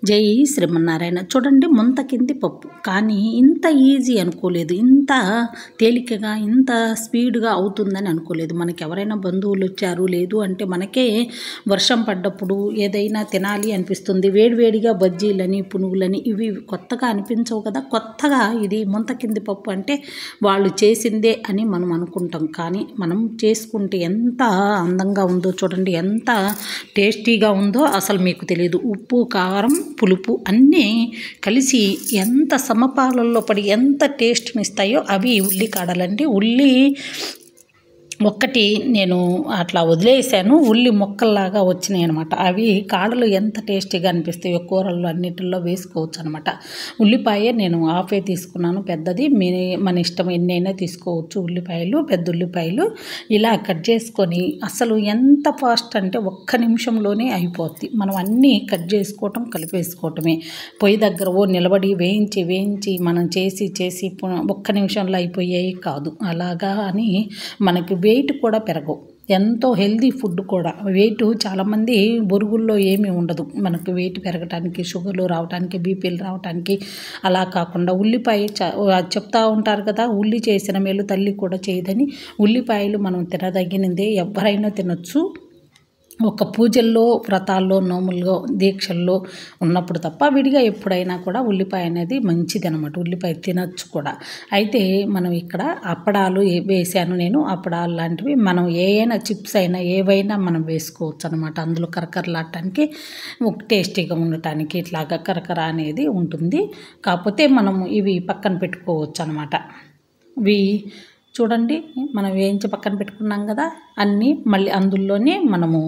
జై శ్రీమన్నారాయణ. చూడండి, ముంతకింది పప్పు. కానీ ఇంత ఈజీ అనుకోలేదు, ఇంత తేలికగా ఇంత స్పీడ్గా అవుతుందని అనుకోలేదు. మనకి ఎవరైనా బంధువులు వచ్చారు, లేదు అంటే మనకే వర్షం పడ్డప్పుడు ఏదైనా తినాలి అనిపిస్తుంది. వేడివేడిగా బజ్జీలని, పునుగులని ఇవి కొత్తగా అనిపించవు కదా. కొత్తగా ఇది ముంతకింది పప్పు అంటే వాళ్ళు చేసిందే అని మనం అనుకుంటాం. కానీ మనం చేసుకుంటే ఎంత అందంగా ఉందో చూడండి, ఎంత టేస్టీగా ఉందో అసలు మీకు తెలియదు. ఉప్పు, కారం, పులుపు అన్నీ కలిసి ఎంత సమపాలల్లో పడి ఎంత టేస్ట్ని ఇస్తాయో అవి ఉల్లి కాడలండి. ఉల్లి ఒక్కటి నేను అట్లా వదిలేసాను, ఉల్లి మొక్కల్లాగా వచ్చినాయి అనమాట. అవి కాడలు ఎంత టేస్టీగా అనిపిస్తాయో కూరల్లో అన్నిటిల్లో వేసుకోవచ్చు అనమాట. ఉల్లిపాయ నేను హాఫే తీసుకున్నాను, పెద్దది. మన ఇష్టం ఎన్నైనా తీసుకోవచ్చు. ఉల్లిపాయలు, పెద్ద ఉల్లిపాయలు ఇలా కట్ చేసుకొని అసలు ఎంత ఫాస్ట్ అంటే ఒక్క నిమిషంలోనే అయిపోద్ది. మనం అన్నీ కట్ చేసుకోవటం, కలిపేసుకోవటమే. పొయ్యి దగ్గర నిలబడి వేయించి మనం చేసి ఒక్క నిమిషంలో అయిపోయాయి కాదు. అలాగా అని మనకి వెయిట్ కూడా పెరగవు. ఎంతో హెల్దీ ఫుడ్ కూడా. వెయిట్ చాలామంది బొరుగుల్లో ఏమీ ఉండదు మనకు వెయిట్ పెరగటానికి, షుగర్లు రావడానికి, బీపీలు రావడానికి. అలా కాకుండా ఉల్లిపాయ చెప్తా ఉంటారు కదా, ఉల్లి చేసిన మేలు తల్లి కూడా చేయదని. ఉల్లిపాయలు మనం తినదగినదే, ఎవరైనా తినొచ్చు. ఒక పూజల్లో, వ్రతాల్లో, నోముల్లో, దీక్షల్లో ఉన్నప్పుడు తప్ప విడిగా ఎప్పుడైనా కూడా ఉల్లిపాయ అనేది మంచిది అనమాట. ఉల్లిపాయ తినచ్చు కూడా. అయితే మనం ఇక్కడ అప్పడాలు వేసాను నేను. అప్పడాలు లాంటివి మనం ఏవైనా చిప్స్ అయినా ఏవైనా మనం వేసుకోవచ్చు అనమాట. అందులో కరకరలాడటానికి, టేస్టీగా ఉండటానికి ఇట్లాగా కరకర అనేది ఉంటుంది. కాకపోతే మనం ఇవి పక్కన పెట్టుకోవచ్చు అనమాట. ఇవి చూడండి, మనం వేయించి పక్కన పెట్టుకున్నాం కదా, అన్నీ మళ్ళీ అందులోనే మనము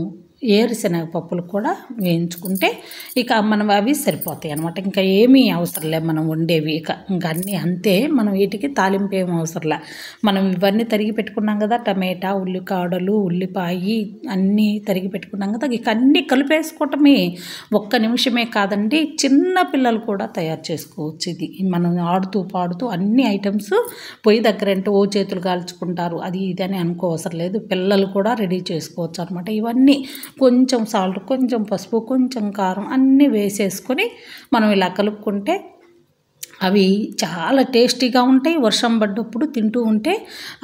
ఏరుశనగ పప్పులు కూడా వేయించుకుంటే ఇక మనం అవి సరిపోతాయి అనమాట. ఇంకా ఏమీ అవసరం లేదు మనం వండేవి. ఇంకా అన్నీ అంతే. మనం వీటికి తాలింపు ఏమి అవసరం లే. మనం ఇవన్నీ తరిగి పెట్టుకున్నాం కదా, టమాటా, ఉల్లికాడలు, ఉల్లిపాయ అన్నీ తరిగి పెట్టుకున్నాం కదా, ఇక అన్నీ కలిపేసుకోవటమే. ఒక్క నిమిషమే కాదండి, చిన్న పిల్లలు కూడా తయారు చేసుకోవచ్చు. ఇది మనం ఆడుతూ పాడుతూ అన్ని ఐటమ్స్ పొయ్యి దగ్గర అంటే ఓ చేతులు కాల్చుకుంటారు, అది ఇది అని అనుకోవసరం లేదు. పిల్లలు కూడా రెడీ చేసుకోవచ్చు అనమాట. ఇవన్నీ కొంచెం సాల్ట్, కొంచెం పసుపు, కొంచెం కారం అన్నీ వేసేసుకొని మనం ఇలా కలుపుకుంటే అవి చాలా టేస్టీగా ఉంటాయి. వర్షం పడ్డప్పుడు తింటూ ఉంటే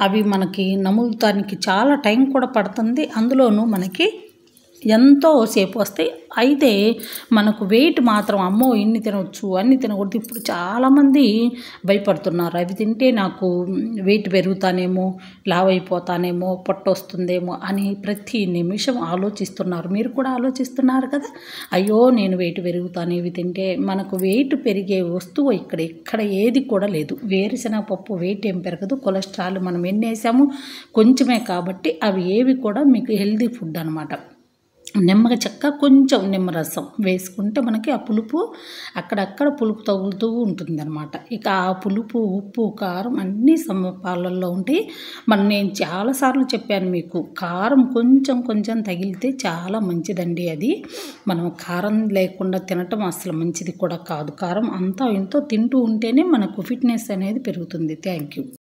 అవి మనకి నములుతానికి చాలా టైం కూడా పడుతుంది. అందులోనూ మనకి ఎంతో సేపు వస్తాయి. అయితే మనకు వెయిట్ మాత్రం అమ్మో ఇన్ని తినవచ్చు, అన్ని తినకూడదు. ఇప్పుడు చాలామంది భయపడుతున్నారు, అవి తింటే నాకు వెయిట్ పెరుగుతానేమో, లావ్ అయిపోతానేమో, పొట్ట వస్తుందేమో అని ప్రతి నిమిషం ఆలోచిస్తున్నారు. మీరు కూడా ఆలోచిస్తున్నారు కదా, అయ్యో నేను వెయిట్ పెరుగుతాను ఇవి తింటే. మనకు వెయిట్ పెరిగే వస్తువు ఇక్కడ ఏది కూడా లేదు. వేరుశనగ పప్పు వెయిట్ ఏం పెరగదు. కొలెస్ట్రాల్ మనం ఎన్ని వేసాము కొంచెమే కాబట్టి అవి ఏవి కూడా మీకు హెల్దీ ఫుడ్ అనమాట. నిమ్మక చెక్క, కొంచెం నిమ్మరసం వేసుకుంటే మనకి ఆ పులుపు అక్కడక్కడ పులుపు తగులుతూ ఉంటుంది అనమాట. ఇక ఆ పులుపు, ఉప్పు, కారం అన్నీ సమపాలల్లో ఉంటాయి. నేను చాలాసార్లు చెప్పాను మీకు, కారం కొంచెం తగిలితే చాలా మంచిదండి. అది మనం కారం లేకుండా తినటం అసలు మంచిది కూడా కాదు. కారం అంతా ఎంతో తింటూ ఉంటేనే మనకు ఫిట్నెస్ అనేది పెరుగుతుంది. Thank you.